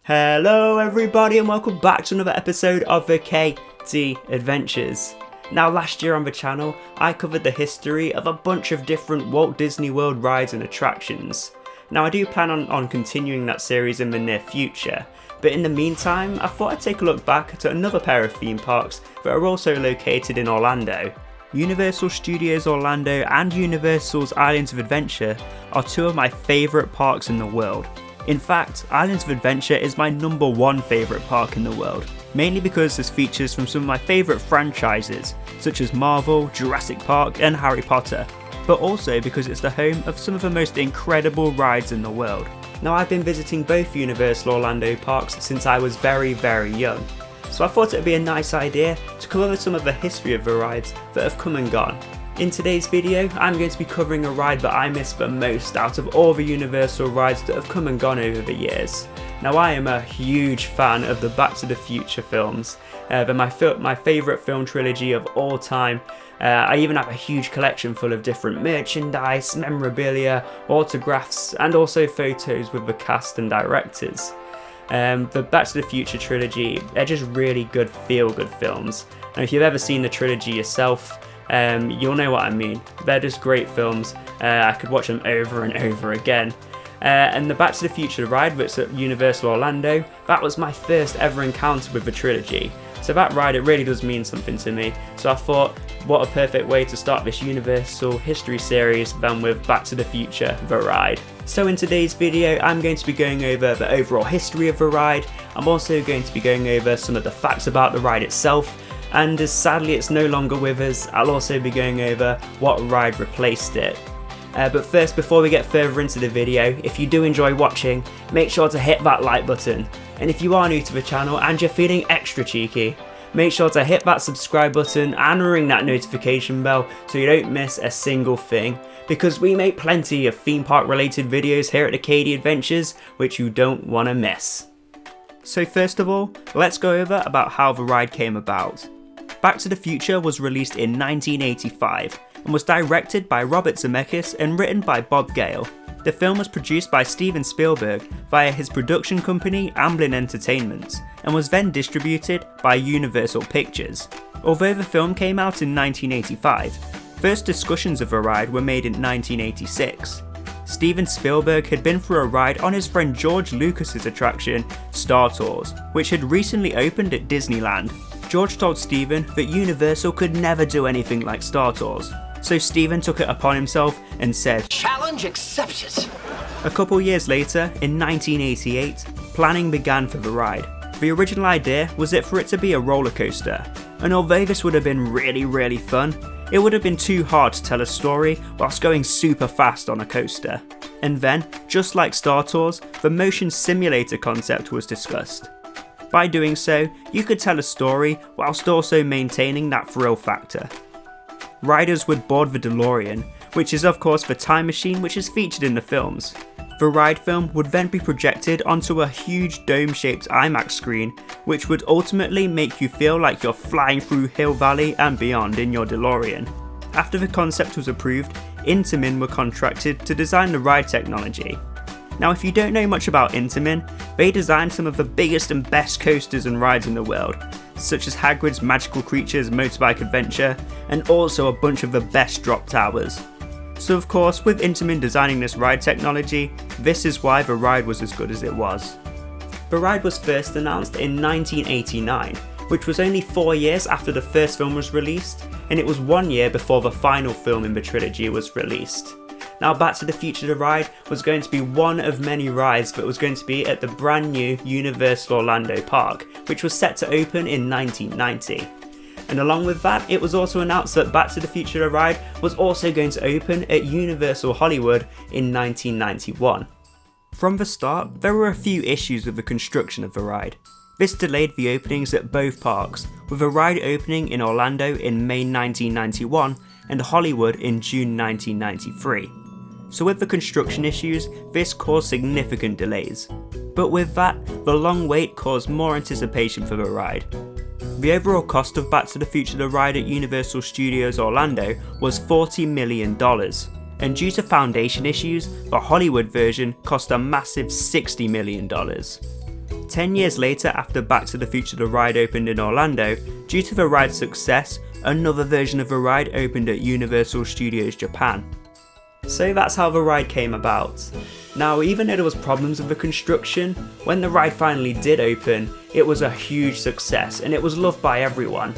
Hello everybody and welcome back to another episode of the KT Adventures. Now last year on the channel I covered the history of a bunch of different Walt Disney World rides and attractions. Now I do plan on continuing that series in the near future, but in the meantime I thought I'd take a look back to another pair of theme parks that are also located in Orlando. Universal Studios Orlando and Universal's Islands of Adventure are two of my favourite parks in the world. In fact, Islands of Adventure is my number one favourite park in the world, mainly because there's features from some of my favourite franchises, such as Marvel, Jurassic Park and Harry Potter, but also because it's the home of some of the most incredible rides in the world. Now I've been visiting both Universal Orlando parks since I was very young, so I thought it would be a nice idea to cover some of the history of the rides that have come and gone. In today's video, I'm going to be covering a ride that I miss the most out of all the Universal rides that have come and gone over the years. Now I am a huge fan of the Back to the Future films. They're my favourite film trilogy of all time. I even have a huge collection full of different merchandise, memorabilia, autographs and also photos with the cast and directors. The Back to the Future trilogy, they're just really good feel-good films. And if you've ever seen the trilogy yourself, you'll know what I mean. They're just great films. I could watch them over and over again. And the Back to the Future ride that's at Universal Orlando, that was my first ever encounter with the trilogy. So that ride, it really does mean something to me. So I thought, what a perfect way to start this Universal history series than with Back to the Future, the ride. So in today's video, I'm going to be going over the overall history of the ride. I'm also going to be going over some of the facts about the ride itself. And as sadly it's no longer with us, I'll also be going over what ride replaced it. But first, before we get further into the video, if you do enjoy watching, make sure to hit that like button. And if you are new to the channel and you're feeling extra cheeky, make sure to hit that subscribe button and ring that notification bell so you don't miss a single thing, because we make plenty of theme park related videos here at the KD Adventures which you don't want to miss. So first of all, let's go over about how the ride came about. Back to the Future was released in 1985 and was directed by Robert Zemeckis and written by Bob Gale. The film was produced by Steven Spielberg via his production company Amblin Entertainment and was then distributed by Universal Pictures. Although the film came out in 1985, first discussions of the ride were made in 1986. Steven Spielberg had been for a ride on his friend George Lucas's attraction Star Tours, which had recently opened at Disneyland. George told Steven that Universal could never do anything like Star Tours, so Steven took it upon himself and said, "Challenge accepted." A couple years later, in 1988, planning began for the ride. The original idea was for it to be a roller coaster, and although this would have been really fun, it would have been too hard to tell a story whilst going super fast on a coaster. And then, just like Star Tours, the motion simulator concept was discussed. By doing so, you could tell a story whilst also maintaining that thrill factor. Riders would board the DeLorean, which is of course the time machine which is featured in the films. The ride film would then be projected onto a huge dome-shaped IMAX screen, which would ultimately make you feel like you're flying through Hill Valley and beyond in your DeLorean. After the concept was approved, Intamin were contracted to design the ride technology. Now if you don't know much about Intamin, they designed some of the biggest and best coasters and rides in the world, such as Hagrid's Magical Creatures Motorbike Adventure, and also a bunch of the best drop towers. So of course, with Intamin designing this ride technology, this is why the ride was as good as it was. The ride was first announced in 1989, which was only 4 years after the first film was released, and it was 1 year before the final film in the trilogy was released. Now Back to the Future the ride was going to be one of many rides that was going to be at the brand new Universal Orlando Park, which was set to open in 1990. And along with that, it was also announced that Back to the Future the ride was also going to open at Universal Hollywood in 1991. From the start, there were a few issues with the construction of the ride. This delayed the openings at both parks, with the ride opening in Orlando in May 1991 and Hollywood in June 1993. So with the construction issues, this caused significant delays. But with that, the long wait caused more anticipation for the ride. The overall cost of Back to the Future the ride at Universal Studios Orlando was $40 million, and due to foundation issues, the Hollywood version cost a massive $60 million. 10 years later, after Back to the Future the ride opened in Orlando, due to the ride's success, another version of the ride opened at Universal Studios Japan. So that's how the ride came about. Now, even though there was problems with the construction, when the ride finally did open, it was a huge success and it was loved by everyone.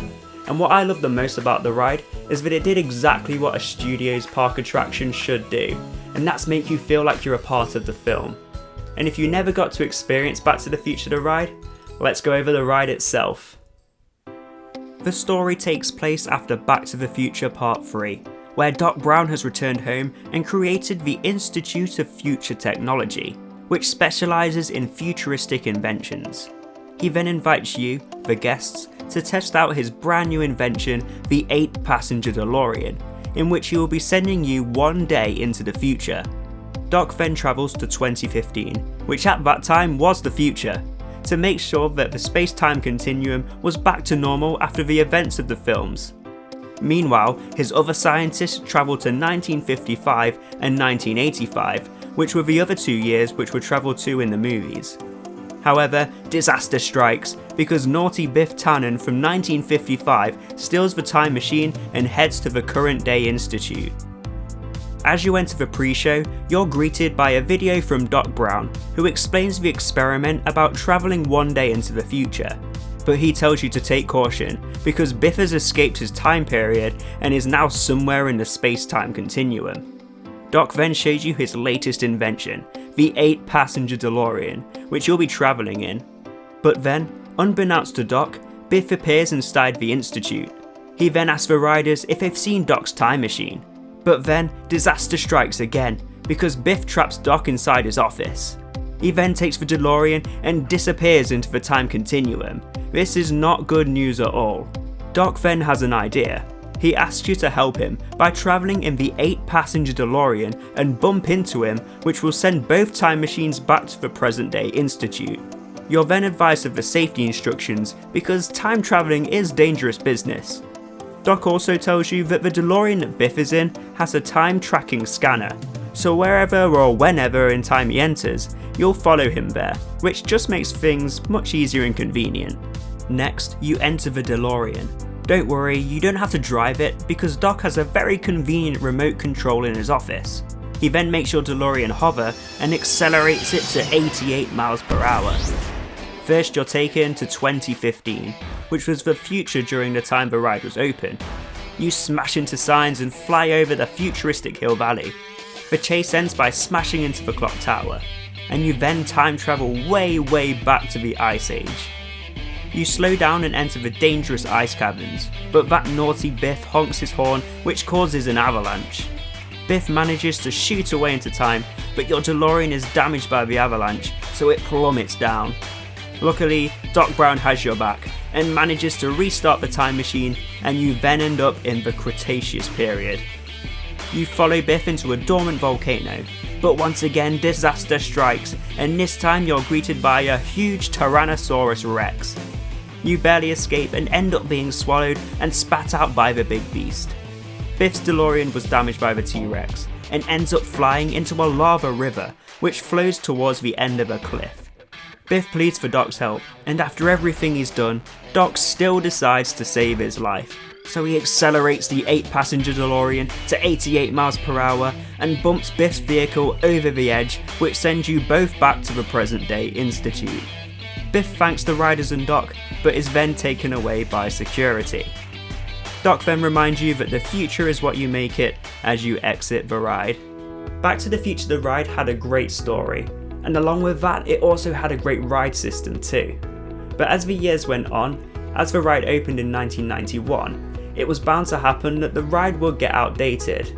And what I love the most about the ride is that it did exactly what a studio's park attraction should do, and that's make you feel like you're a part of the film. And if you never got to experience Back to the Future the ride, let's go over the ride itself. The story takes place after Back to the Future Part 3, where Doc Brown has returned home and created the Institute of Future Technology, which specialises in futuristic inventions. He then invites you, the guests, to test out his brand new invention, the 8-passenger DeLorean, in which he will be sending you one day into the future. Doc then travels to 2015, which at that time was the future, to make sure that the space-time continuum was back to normal after the events of the films. Meanwhile, his other scientists travelled to 1955 and 1985, which were the other 2 years which were travelled to in the movies. However, disaster strikes because naughty Biff Tannen from 1955 steals the time machine and heads to the current day institute. As you enter the pre-show, you're greeted by a video from Doc Brown, who explains the experiment about travelling one day into the future. But he tells you to take caution because Biff has escaped his time period and is now somewhere in the space-time continuum. Doc then shows you his latest invention, the 8-passenger DeLorean, which you'll be travelling in. But then, unbeknownst to Doc, Biff appears inside the Institute. He then asks the riders if they've seen Doc's time machine. But then, disaster strikes again, because Biff traps Doc inside his office. He then takes the DeLorean and disappears into the time continuum. This is not good news at all. Doc then has an idea. He asks you to help him by travelling in the 8-passenger DeLorean and bump into him, which will send both time machines back to the present day institute. You're then advised of the safety instructions because time travelling is dangerous business. Doc also tells you that the DeLorean that Biff is in has a time tracking scanner, so wherever or whenever in time he enters, you'll follow him there, which just makes things much easier and convenient. Next, you enter the DeLorean. Don't worry, you don't have to drive it because Doc has a very convenient remote control in his office. He then makes your DeLorean hover and accelerates it to 88 miles per hour. First, you're taken to 2015, which was the future during the time the ride was open. You smash into signs and fly over the futuristic hill valley. The chase ends by smashing into the clock tower, and you then time travel way back to the Ice Age. You slow down and enter the dangerous ice caverns, but that naughty Biff honks his horn, which causes an avalanche. Biff manages to shoot away into time, but your DeLorean is damaged by the avalanche, so it plummets down. Luckily, Doc Brown has your back, and manages to restart the time machine, and you then end up in the Cretaceous period. You follow Biff into a dormant volcano, but once again disaster strikes, and this time you're greeted by a huge Tyrannosaurus Rex. You barely escape and end up being swallowed and spat out by the big beast. Biff's DeLorean was damaged by the T-Rex, and ends up flying into a lava river, which flows towards the end of a cliff. Biff pleads for Doc's help, and after everything he's done, Doc still decides to save his life. So he accelerates the 8-passenger DeLorean to 88 miles per hour and bumps Biff's vehicle over the edge, which sends you both back to the present day institute. Biff thanks the riders and Doc, but is then taken away by security. Doc then reminds you that the future is what you make it as you exit the ride. Back to the Future the ride had a great story, and along with that it also had a great ride system too. But as the years went on, as the ride opened in 1991, it was bound to happen that the ride would get outdated.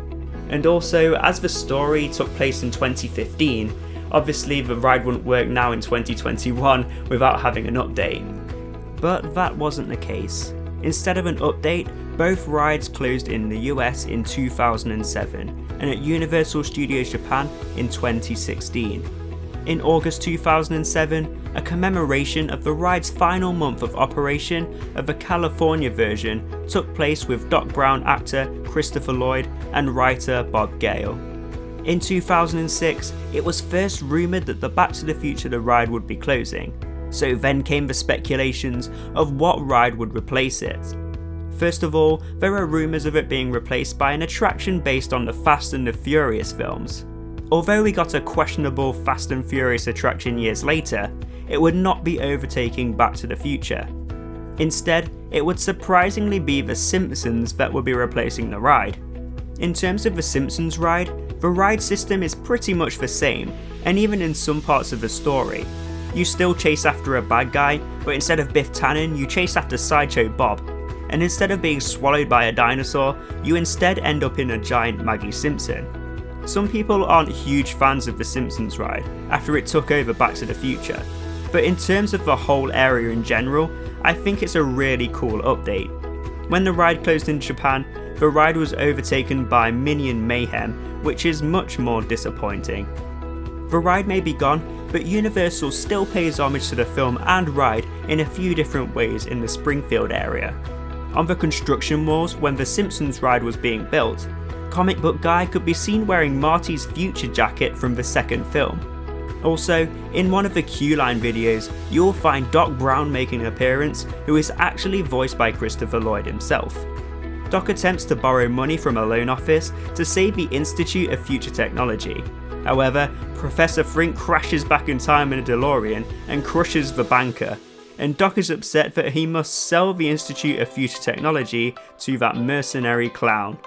And also, as the story took place in 2015, obviously the ride wouldn't work now in 2021 without having an update. But that wasn't the case. Instead of an update, both rides closed in the US in 2007 and at Universal Studios Japan in 2016. In August 2007, a commemoration of the ride's final month of operation of the California version took place with Doc Brown actor Christopher Lloyd and writer Bob Gale. In 2006, it was first rumoured that the Back to the Future the ride would be closing, So then came the speculations of what ride would replace it. First of all, there are rumours of it being replaced by an attraction based on the Fast and the Furious films. Although we got a questionable Fast and Furious attraction years later, it would not be overtaking Back to the Future. Instead, it would surprisingly be The Simpsons that would be replacing the ride. In terms of The Simpsons ride, the ride system is pretty much the same, and even in some parts of the story. You still chase after a bad guy, but instead of Biff Tannen, you chase after Sideshow Bob. And instead of being swallowed by a dinosaur, you instead end up in a giant Maggie Simpson. Some people aren't huge fans of the Simpsons ride after it took over Back to the Future, but in terms of the whole area in general, I think it's a really cool update. When the ride closed in Japan, the ride was overtaken by Minion Mayhem, which is much more disappointing. The ride may be gone, but Universal still pays homage to the film and ride in a few different ways in the Springfield area. On the construction walls when the Simpsons ride was being built, Comic Book Guy could be seen wearing Marty's future jacket from the second film. Also, in one of the Q-Line videos, you'll find Doc Brown making an appearance, who is actually voiced by Christopher Lloyd himself. Doc attempts to borrow money from a loan office to save the Institute of Future Technology. However, Professor Frink crashes back in time in a DeLorean and crushes the banker, and Doc is upset that he must sell the Institute of Future Technology to that mercenary clown.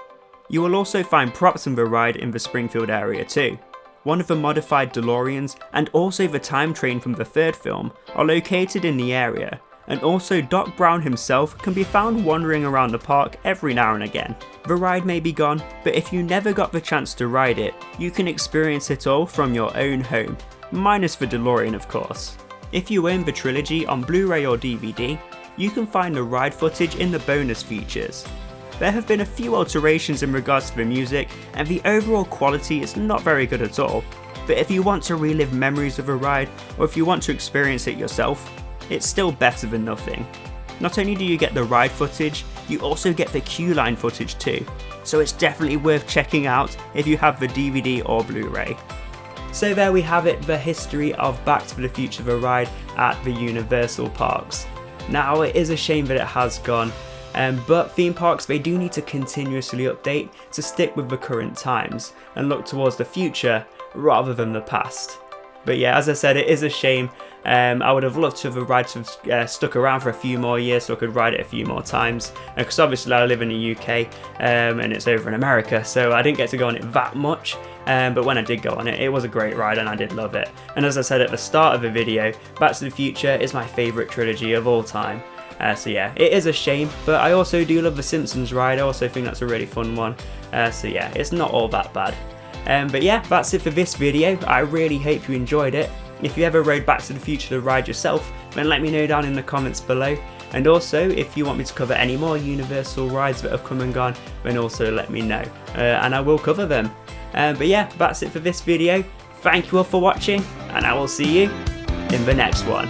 You will also find props in the ride in the Springfield area too. One of the modified DeLoreans and also the time train from the third film are located in the area, and also Doc Brown himself can be found wandering around the park every now and again. The ride may be gone, but if you never got the chance to ride it, you can experience it all from your own home, minus the DeLorean of course. If you own the trilogy on Blu-ray or DVD, you can find the ride footage in the bonus features. There have been a few alterations in regards to the music, and the overall quality is not very good at all, but if you want to relive memories of a ride, or if you want to experience it yourself, it's still better than nothing. Not only do you get the ride footage, you also get the Q-Line footage too, so it's definitely worth checking out if you have the DVD or Blu-ray. So there we have it, the history of Back to the Future the ride at the Universal parks. Now it is a shame that it has gone, but theme parks, they do need to continuously update to stick with the current times and look towards the future rather than the past. But yeah, as I said, it is a shame. I would have loved to have the ride to have stuck around for a few more years so I could ride it a few more times, because obviously I live in the UK and it's over in America, so I didn't get to go on it that much, but when I did go on it, it was a great ride and I did love it. And as I said at the start of the video, Back to the Future is my favourite trilogy of all time. So yeah, it is a shame, but I also do love the Simpsons ride. I also think that's a really fun one. So yeah, it's not all that bad. But yeah, that's it for this video. I really hope you enjoyed it. If you ever rode Back to the Future the ride yourself, then let me know down in the comments below. And also, if you want me to cover any more Universal rides that have come and gone, then also let me know, and I will cover them. But yeah, that's it for this video. Thank you all for watching, and I will see you in the next one.